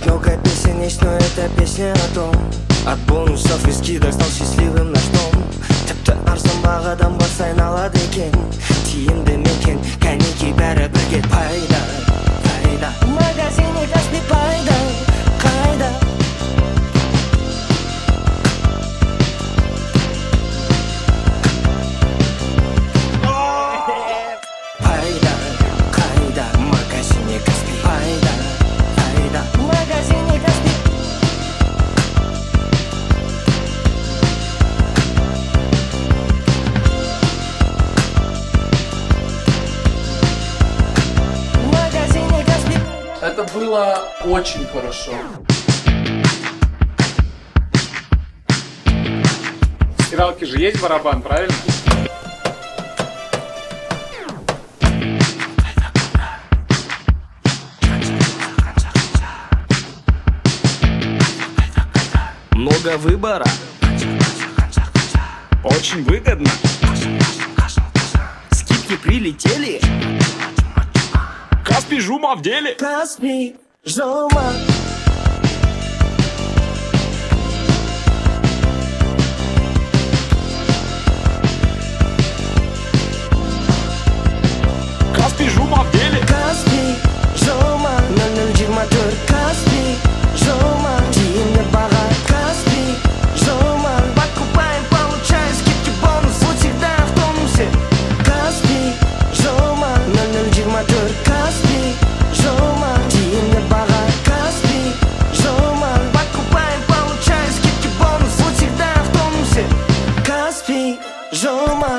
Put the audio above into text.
Много песен есть, но эта песня о том. От бонусов и скидок стал счастливым наш дом. Тіпті арзан бағадан бас айналады екен. Тиімді мекен, кәнеки бәрі бірге. Пайда, пайда, магазине Каспий пайда, қайда. Пайда, қайда, магазине Каспий пайда, пайда, магазине Каспий. Это было очень хорошо. В стиралке же есть барабан, правильно? Много выбора, Очень выгодно. скидки прилетели. Каспий Жума в деле. Каспий Жума. Каспий Жума в деле. Каспий Жума. 0024 Каспий Жума. Тиімді баға Каспий Жума. Покупаем, получаем скидки, бонус, вот всегда в тонусе. Каспий Жума. 0024 Каспий Жума. Тиімді баға Каспий Жума. Покупаем, получаем скидки, бонус, вот всегда в тонусе. Каспий Жума.